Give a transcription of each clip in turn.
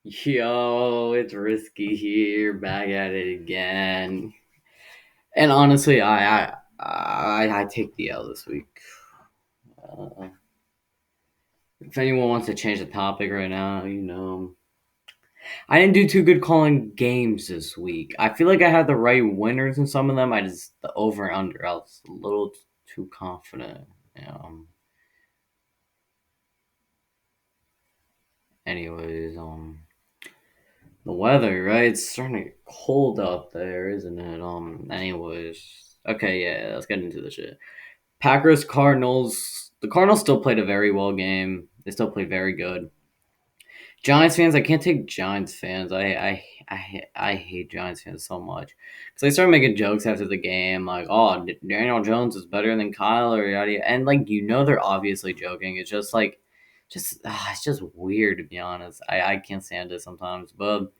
Yo, it's Risky here, back at it again. And honestly, I take the L this week. Uh, if anyone wants to change the topic right now, I didn't do too good calling games this week. I feel like I had the right winners in some of them. The over and under. I was a little too confident. Um, anyways, the weather, right? It's starting to get cold out there, isn't it? Anyways, okay, yeah, let's get into the shit. Packers Cardinals. The Cardinals still played a very well game. They still played very good. Giants fans, I can't take Giants fans. I hate Giants fans so much because they start making jokes after the game, like, "Oh, Daniel Jones is better than Kyle," or yada, yada. And like they're obviously joking. It's just like, it's just weird to be honest. I can't stand it sometimes. But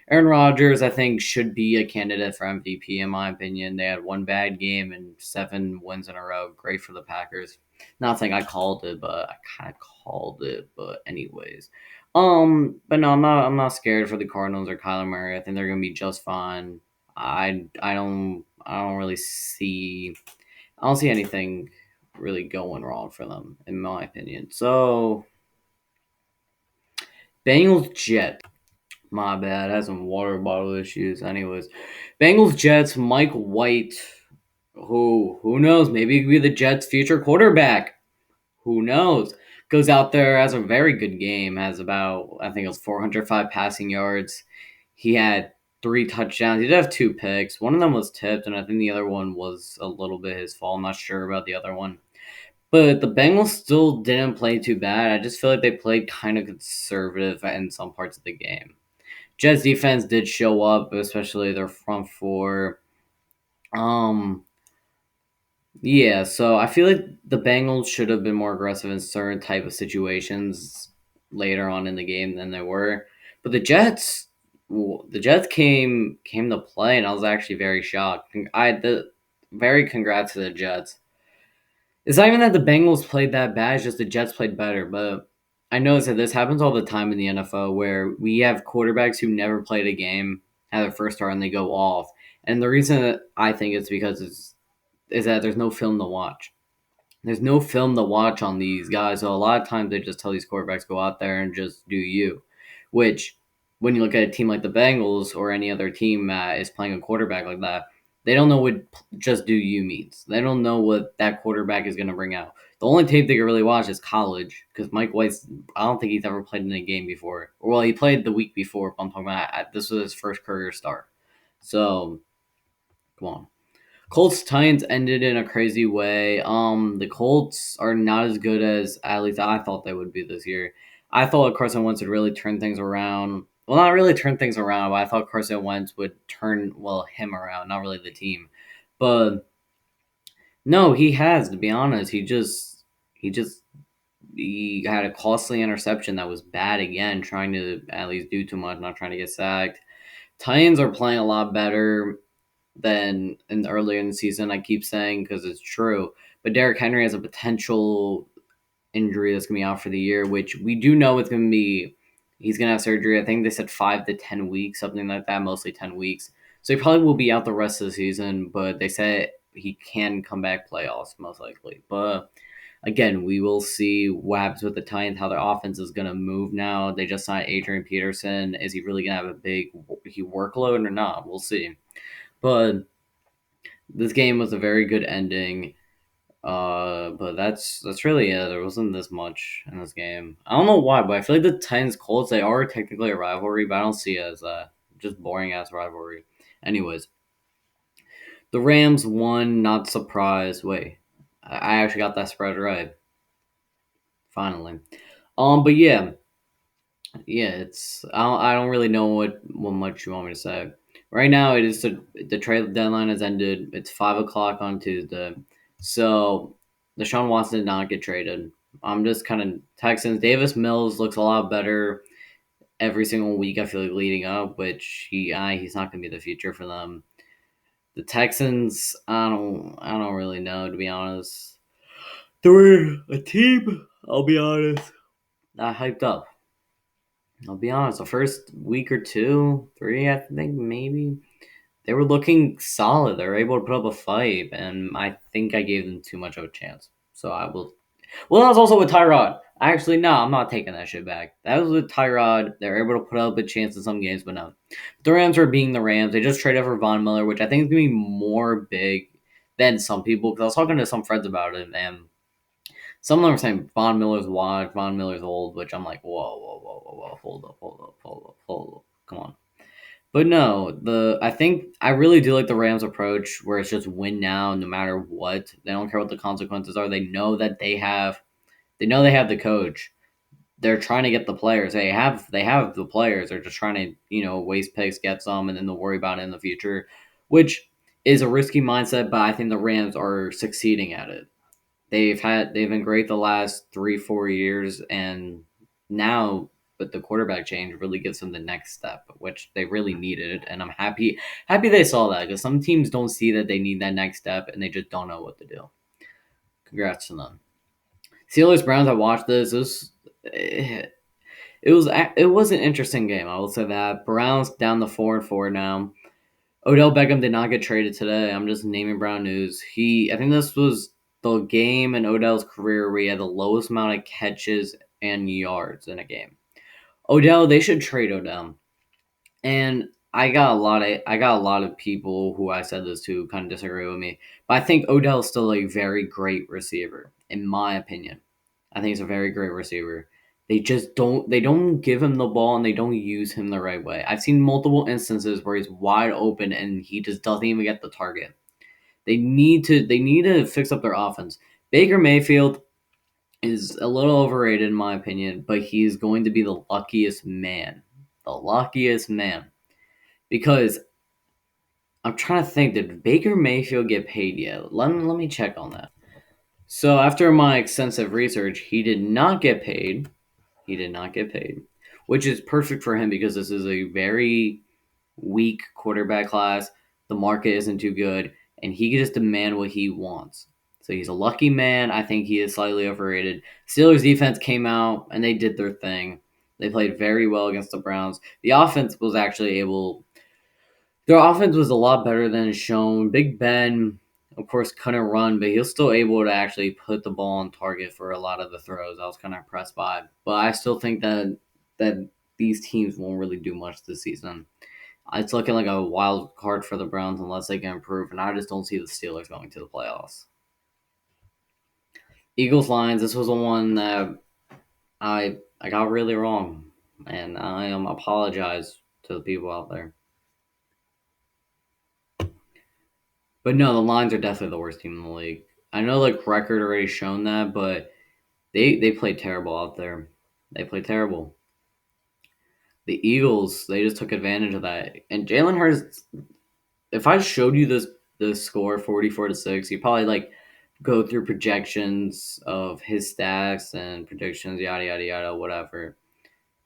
Aaron Rodgers, I think, should be a candidate for MVP in my opinion. They had one bad game and 7 wins in a row. Great for the Packers. Not saying I called it, but I kind of called it. But anyways. But no, I'm not scared for the Cardinals or Kyler Murray. I think they're gonna be just fine. I don't really see I don't see anything really going wrong for them, in my opinion. So Bengals Jets. My bad, I had some water bottle issues. Anyways. Bengals Jets, Mike White, who knows, maybe he could be the Jets' future quarterback. Who knows? Goes out there, has a very good game, has about, I think it was 405 passing yards. He had 3 touchdowns. He did have 2 picks. One of them was tipped, and I think the other one was a little bit his fault. I'm not sure about the other one. But the Bengals still didn't play too bad. I just feel like they played kind of conservative in some parts of the game. Jets defense did show up, especially their front four. Um, Yeah, so I feel like the Bengals should have been more aggressive in certain type of situations later on in the game than they were. But the Jets came to play, and I was actually very shocked. Very congrats to the Jets. It's not even that the Bengals played that bad; it's just the Jets played better. But I noticed that this happens all the time in the NFL, where we have quarterbacks who never played a game at their first start and they go off. And the reason that I think it's because is that there's no film to watch. There's no film to watch on these guys. So a lot of times they just tell these quarterbacks go out there and just do you. Which, when you look at a team like the Bengals or any other team that is playing a quarterback like that, they don't know what just do you means. They don't know what that quarterback is going to bring out. The only tape they can really watch is college because Mike White's. I don't think he's ever played in a game before. Well, he played the week before. But I'm talking about this was his first career start. So come on. Colts Titans ended in a crazy way. The Colts are not as good as at least I thought they would be this year. I thought Carson Wentz would really turn things around. Well, not really turn things around, but I thought Carson Wentz would turn him around, not really the team. But no, he has to be honest. He just he had a costly interception that was bad again, trying to at least do too much, not trying to get sacked. Titans are playing a lot better than earlier in the season. I keep saying because it's true. But Derrick Henry has a potential injury that's going to be out for the year, which we do know it's going to be. He's going to have surgery. I think they said 5 to 10 weeks, something like that, mostly 10 weeks. So he probably will be out the rest of the season. But they said he can come back playoffs most likely. But again, we will see what happens with the Titans, how their offense is going to move now. They just signed Adrian Peterson. Is he really going to have a big workload or not? We'll see. But this game was a very good ending. But that's really it. There wasn't this much in this game. I don't know why, but I feel like the Titans Colts they are technically a rivalry, but I don't see it as a just boring ass rivalry. Anyways, the Rams won. Not surprised. Wait, I actually got that spread right. Finally. But yeah. I don't really know what much you want me to say. Right now, it is the trade deadline has ended. It's 5 o'clock on Tuesday, so Deshaun Watson did not get traded. I'm just kind of Texans. Davis Mills looks a lot better every single week. I feel like leading up, which he's not going to be the future for them. The Texans, I don't really know to be honest. They're a team. I'll be honest. Not hyped up. I'll be honest, the first week or two, three, I think maybe they were looking solid. They were able to put up a fight, and I think I gave them too much of a chance. So I will. Well, that was also with Tyrod. Actually, no, I'm not taking that shit back. That was with Tyrod. They were able to put up a chance in some games, but no. The Rams are being the Rams. They just traded for Von Miller, which I think is going to be more big than some people. Because I was talking to some friends about it, and some of them were saying Von Miller's washed, Von Miller's old, which I'm like, whoa, whoa, whoa, whoa, whoa, hold up, come on. But no, I think I really do like the Rams approach where it's just win now no matter what. They don't care what the consequences are. They know they have the coach. They're trying to get the players. They have the players. They're just trying to, waste picks, get some, and then they'll worry about it in the future, which is a risky mindset, but I think the Rams are succeeding at it. They've been great the last 3-4 years, and now but the quarterback change really gives them the next step, which they really needed. And I'm happy they saw that because some teams don't see that they need that next step and they just don't know what to do. Congrats to them. Steelers Browns. I watched this. It was an interesting game. I will say that Browns down to 4-4 now. Odell Beckham did not get traded today. I'm just naming Brown news. I think this was the game in Odell's career where he had the lowest amount of catches and yards in a game. Odell, they should trade Odell. And I got a lot of people who I said this to kind of disagree with me. But I think Odell is still a very great receiver, in my opinion. I think he's a very great receiver. They don't give him the ball and they don't use him the right way. I've seen multiple instances where he's wide open and he just doesn't even get the target. They need to fix up their offense. Baker Mayfield is a little overrated in my opinion, but he's going to be the luckiest man. The luckiest man. Because I'm trying to think, did Baker Mayfield get paid yet? Let me check on that. So after my extensive research, he did not get paid. He did not get paid, which is perfect for him because this is a very weak quarterback class. The market isn't too good, and he can just demand what he wants. So he's a lucky man. I think he is slightly overrated. Steelers defense came out and they did their thing. They played very well against the Browns. The offense was actually able. Their offense was a lot better than shown. Big Ben, of course, couldn't run, but he was still able to actually put the ball on target for a lot of the throws. I was kind of impressed by, but I still think that these teams won't really do much this season. It's looking like a wild card for the Browns unless they can improve, and I just don't see the Steelers going to the playoffs. Eagles Lions. This was the one that I got really wrong, and I apologize to the people out there. But no, the Lions are definitely the worst team in the league. I know like record already shown that, but they played terrible out there. They played terrible. The Eagles, they just took advantage of that. And Jalen Hurts, if I showed you this score 44-6, you probably like go through projections of his stats and predictions, yada yada yada, whatever.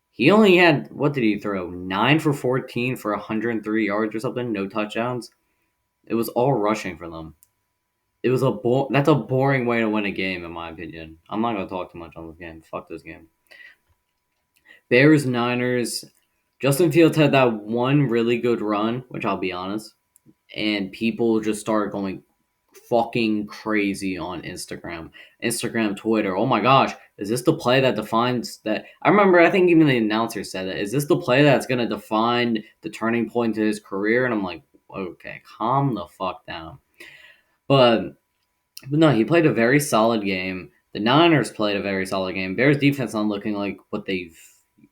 He only had what did he throw? 9 for 14 for 103 yards or something, no touchdowns. It was all rushing for them. That's a boring way to win a game, in my opinion. I'm not gonna talk too much on this game. Fuck this game. Bears Niners. Justin Fields had that one really good run, which I'll be honest, and people just started going fucking crazy on Instagram, Twitter. Oh my gosh, is this the play that defines that? I remember, I think even the announcer said that. Is this the play that's gonna define the turning point to his career? And I'm like, okay, calm the fuck down. But no, he played a very solid game. The Niners played a very solid game. Bears defense not looking like what they've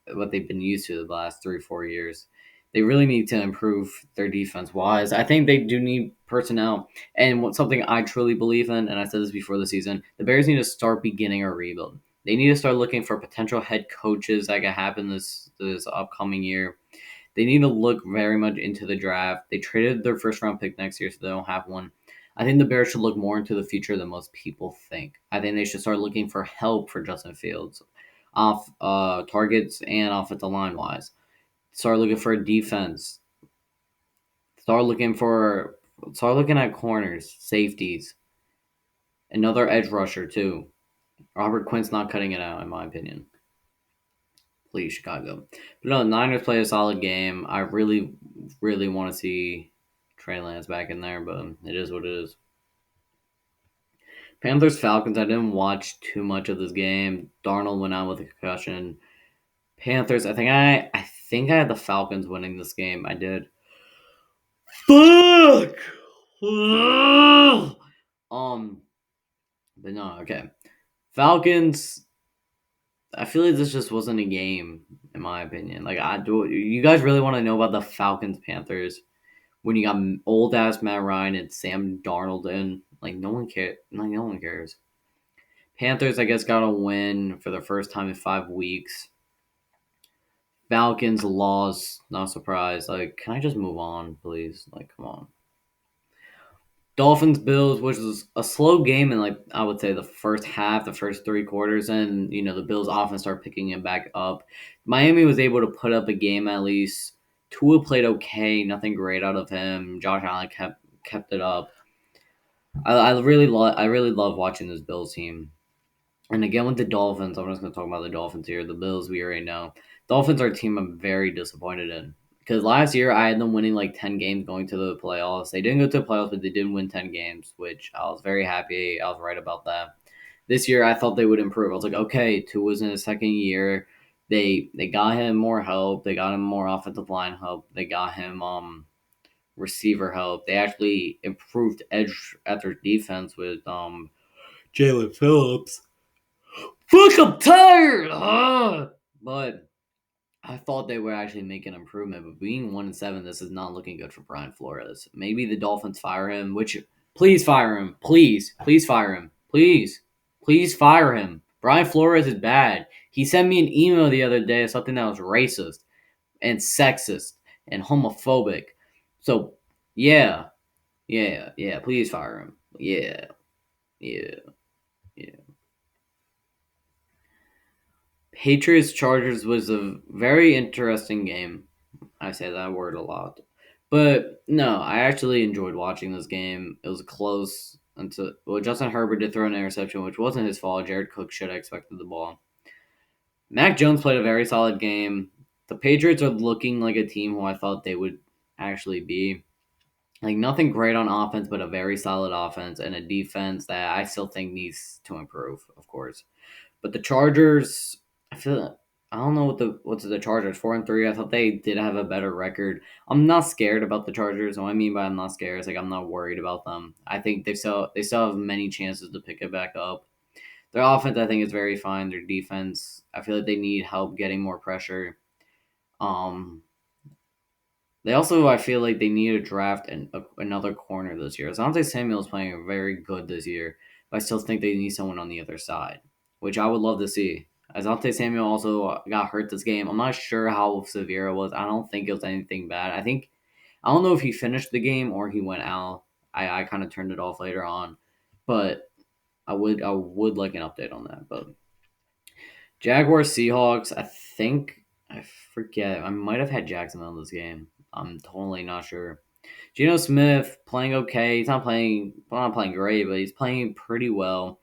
been used to the last 3 4 years. They really need to improve their defense wise. I think they do need personnel, and something I truly believe in, and I said this before the season, the Bears need to start beginning a rebuild. They need to start looking for potential head coaches that could happen this upcoming year. They need to look very much into the draft. They traded their first round pick next year, so they don't have one. I think the Bears should look more into the future than most people think. I think they should start looking for help for Justin Fields, off targets and offensive line wise. Start looking for a defense. Start looking for start looking at corners, safeties, another edge rusher too. Robert Quinn's not cutting it out, in my opinion. Please, Chicago. But no, Niners play a solid game. I really, really want to see Trey Lance back in there, but it is what it is. Panthers Falcons. I didn't watch too much of this game. Darnold went out with a concussion. Panthers. I think I had the Falcons winning this game. I did. Fuck. um, but no, okay. Falcons. I feel like this just wasn't a game, in my opinion. Like, I do. You guys really want to know about the Falcons Panthers when you got old ass Matt Ryan and Sam Darnold in? Like, no one cares. Like, no one cares. Panthers, I guess, got a win for the first time in 5 weeks. Falcons lost, not surprised. Like, can I just move on, please? Like, come on. Dolphins Bills, which was a slow game in like I would say the first half, the first three quarters, and the Bills offense started picking it back up. Miami was able to put up a game at least. Tua played okay, nothing great out of him. Josh Allen kept it up. I really love watching this Bills team. And again with the Dolphins, I'm just going to talk about the Dolphins here. The Bills, we already know. Dolphins are a team I'm very disappointed in. Because last year I had them winning like 10 games going to the playoffs. They didn't go to the playoffs, but they did win 10 games, which I was very happy. I was right about that. This year I thought they would improve. I was like, okay, Tua was in his second year. They got him more help. They got him more offensive line help. They got him receiver help. They actually improved edge at their defense with Jalen Phillips. Fuck, I'm tired. But I thought they would actually make an improvement. But being 1-7, this is not looking good for Brian Flores. Maybe the Dolphins fire him. Which please fire him. Please fire him. Please fire him. Brian Flores is bad. He sent me an email the other day of something that was racist and sexist and homophobic. So yeah, yeah. Please fire him. Yeah, yeah, yeah. Patriots Chargers was a very interesting game. I say that word a lot. But no, I actually enjoyed watching this game. It was close until Justin Herbert did throw an interception, which wasn't his fault. Jared Cook should have expected the ball. Mac Jones played a very solid game. The Patriots are looking like a team who I thought they would actually be. Like nothing great on offense, but a very solid offense and a defense that I still think needs to improve, of course. But the Chargers, I don't know what's the Chargers 4-3. I thought they did have a better record. I'm not scared about the Chargers. What I mean by I'm not scared is like I'm not worried about them. I think they still have many chances to pick it back up. Their offense I think is very fine. Their defense I feel like they need help getting more pressure. Um, they also, I feel like they need to draft another corner this year. Asante Samuel is playing very good this year, but I still think they need someone on the other side, which I would love to see. Asante Samuel also got hurt this game. I'm not sure how severe it was. I don't think it was anything bad. I don't know if he finished the game or he went out. I kind of turned it off later on, but I would like an update on that. But Jaguars Seahawks, I forget. I might have had Jacksonville in this game. I'm totally not sure. Geno Smith playing okay. He's not playing great, but he's playing pretty well.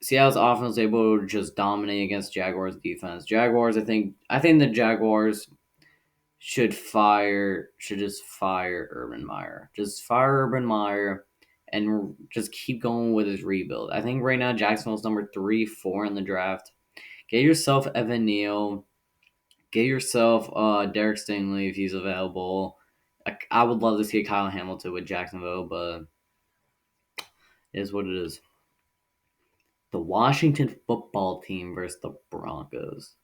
Seattle's offense was able to just dominate against Jaguars defense. I think the Jaguars should just fire Urban Meyer. Just fire Urban Meyer and just keep going with his rebuild. I think right now Jacksonville's number 3, 4 in the draft. Get yourself Evan Neal. Get yourself Derek Stingley if he's available. I would love to see Kyle Hamilton with Jacksonville, but it is what it is. The Washington football team versus the Broncos.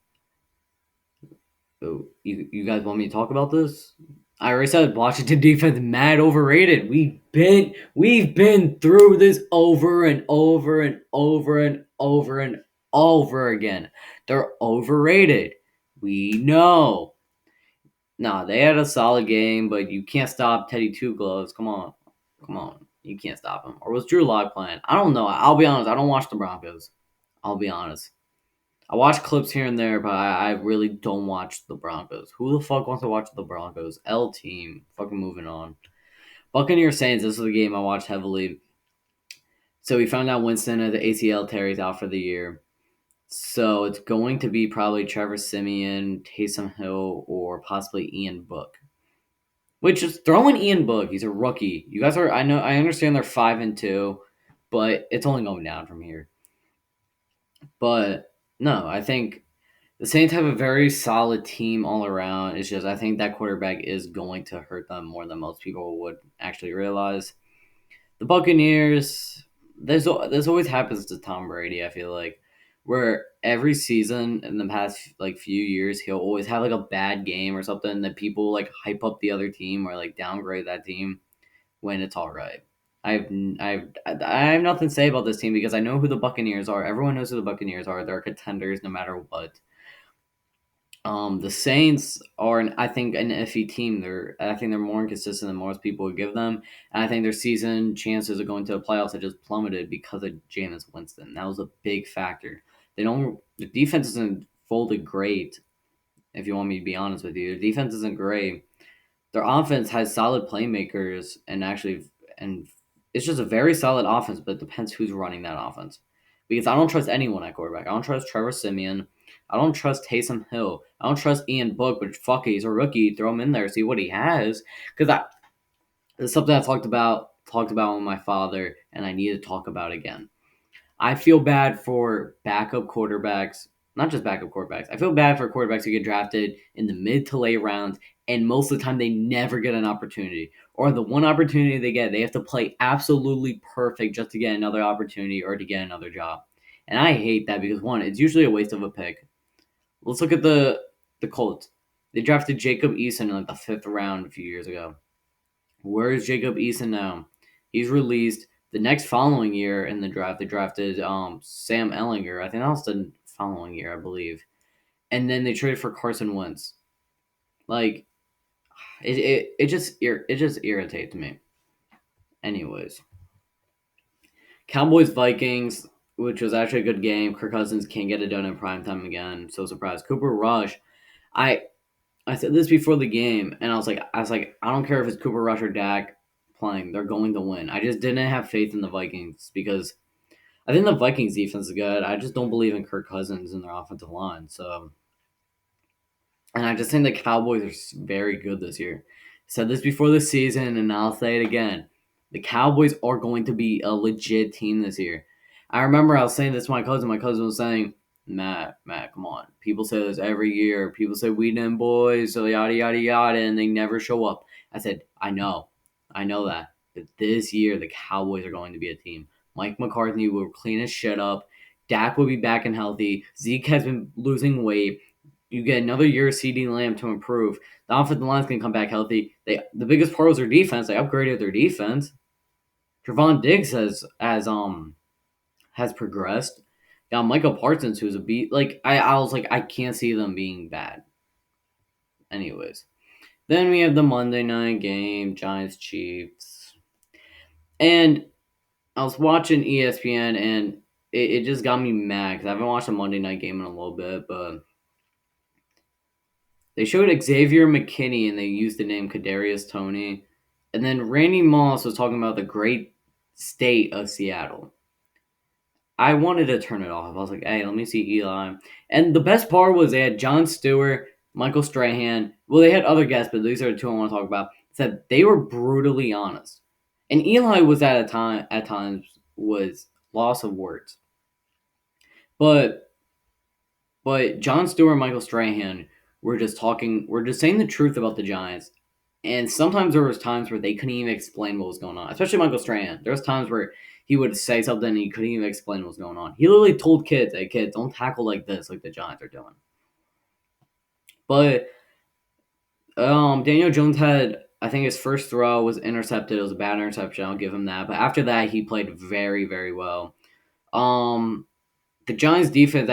Oh, you guys want me to talk about this? I already said Washington defense mad overrated. We've been through this over and over and over and over and over again. They're overrated. We know. Nah, they had a solid game, but you can't stop Teddy Two Gloves. Come on. Come on. You can't stop him. Or was Drew Lock playing? I don't know. I'll be honest. I don't watch the Broncos. I'll be honest. I watch clips here and there, but I really don't watch the Broncos. Who the fuck wants to watch the Broncos? L team. Fucking moving on. Buccaneers Saints. This is the game I watched heavily. So we found out Winston at the ACL tear. He's out for the year. So it's going to be probably Trevor Simeon, Taysom Hill, or possibly Ian Book. Which is throwing Ian Book. He's a rookie. You guys are. I know. I understand they're 5-2, but it's only going down from here. But no, I think the Saints have a very solid team all around. It's just I think that quarterback is going to hurt them more than most people would actually realize. The Buccaneers, this always happens to Tom Brady. I feel like where every season in the past like few years he'll always have like a bad game or something that people like hype up the other team or like downgrade that team when it's all right. I have nothing to say about this team because I know who the Buccaneers are. Everyone knows who the Buccaneers are. They're contenders no matter what. The Saints are, I think, an iffy team. I think they're more inconsistent than most people would give them, and I think their season chances of going to the playoffs have just plummeted because of Jameis Winston. That was a big factor. The defense isn't fully great. If you want me to be honest with you, the defense isn't great. Their offense has solid playmakers, and it's just a very solid offense. But it depends who's running that offense, because I don't trust anyone at quarterback. I don't trust Trevor Simeon. I don't trust Taysom Hill. I don't trust Ian Book, but fuck it, he's a rookie. Throw him in there, see what he has. Because it's something I talked about with my father, and I need to talk about again. I feel bad for backup quarterbacks, not just backup quarterbacks. I feel bad for quarterbacks who get drafted in the mid to late rounds, and most of the time they never get an opportunity. Or the one opportunity they get, they have to play absolutely perfect just to get another opportunity or to get another job. And I hate that because one, it's usually a waste of a pick. Let's look at the Colts. They drafted Jacob Eason in like the fifth round a few years ago. Where is Jacob Eason now? He's released. The next following year in the draft, they drafted Sam Ellinger. I think that was the following year, I believe. And then they traded for Carson Wentz. Like it just irritates me. Anyways, Cowboys Vikings, which was actually a good game. Kirk Cousins can't get it done in prime time again. So surprised. Cooper Rush. I I said this before the game, and I was like, I don't care if it's Cooper Rush or Dak playing, they're going to win. I just didn't have faith in the Vikings because I think the Vikings defense is good. I just don't believe in Kirk Cousins and their offensive line. So, and I just think the Cowboys are very good this year. I said this before the season, and I'll say it again. The Cowboys are going to be a legit team this year. I remember I was saying this to my cousin. My cousin was saying, Matt, come on. People say this every year. People say we them boys, so yada yada yada, and they never show up. I said, I know that. But this year, the Cowboys are going to be a team. Mike McCarthy will clean his shit up. Dak will be back and healthy. Zeke has been losing weight. You get another year of CD Lamb to improve. The offensive line's gonna come back healthy. The biggest part was their defense. They upgraded their defense. Trevon Diggs has progressed. Got Michael Parsons, who's a beat. Like I was like, I can't see them being bad. Anyways, then we have the Monday night game, Giants Chiefs, and I was watching ESPN, and it just got me mad because I haven't watched a Monday night game in a little bit, but they showed Xavier McKinney and they used the name Kadarius Toney, and then Randy Moss was talking about the great state of Seattle. I wanted to turn it off. I was like, hey, let me see Eli. And the best part was they had John Stewart, Michael Strahan. Well, they had other guests, but these are the two I want to talk about. Said they were brutally honest. And Eli was at times was loss of words. But John Stewart and Michael Strahan were just saying the truth about the Giants. And sometimes there was times where they couldn't even explain what was going on, especially Michael Strahan. There was times where he would say something and he couldn't even explain what was going on. He literally told kids, hey, kids, don't tackle like this, like the Giants are doing. But Daniel Jones had, I think his first throw was intercepted. It was a bad interception. I'll give him that. But after that, he played very, very well. Um, the Giants defense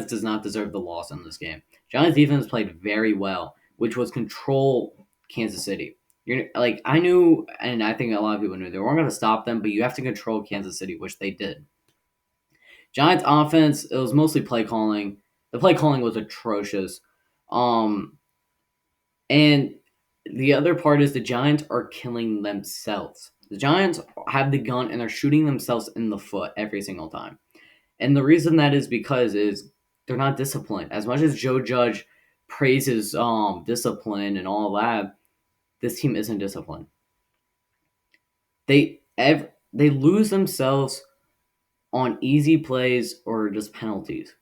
does not deserve the loss in this game. Giants defense played very well, which was control Kansas City. You're like I knew, and I think a lot of people knew they weren't going to stop them, but you have to control Kansas City, which they did. Giants offense, it was mostly play calling. The play calling was atrocious. Um, and the other part is the Giants are killing themselves. The Giants have the gun and they're shooting themselves in the foot every single time. And the reason that is because is they're not disciplined. As much as Joe Judge praises discipline and all that, this team isn't disciplined. They lose themselves on easy plays or just penalties.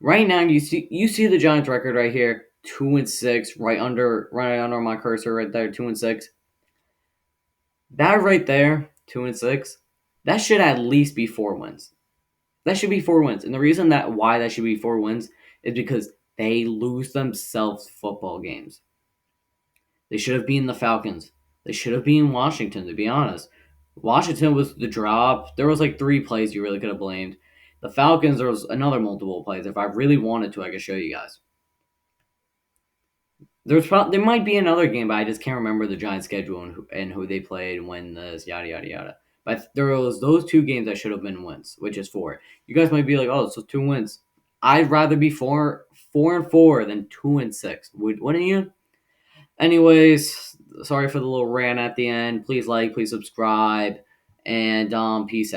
Right now, you see the Giants record right here, 2-6, right under my cursor right there, 2-6. That right there, 2-6, that should at least be 4 wins. That should be 4 wins, and the reason that why that should be 4 wins is because they lose themselves football games. They should have beaten the Falcons. They should have beaten Washington. To be honest, Washington was the drop. There was like 3 plays you really could have blamed. The Falcons, there was another multiple plays. If I really wanted to, I could show you guys. There might be another game, but I just can't remember the Giants' schedule and who they played and when this yada yada yada. But there was those 2 games that should have been wins, which is 4. You guys might be like, "Oh, so 2 wins." I'd rather be 4-4 than 2-6. Wouldn't you? Anyways, sorry for the little rant at the end. Please like, please subscribe, and peace out.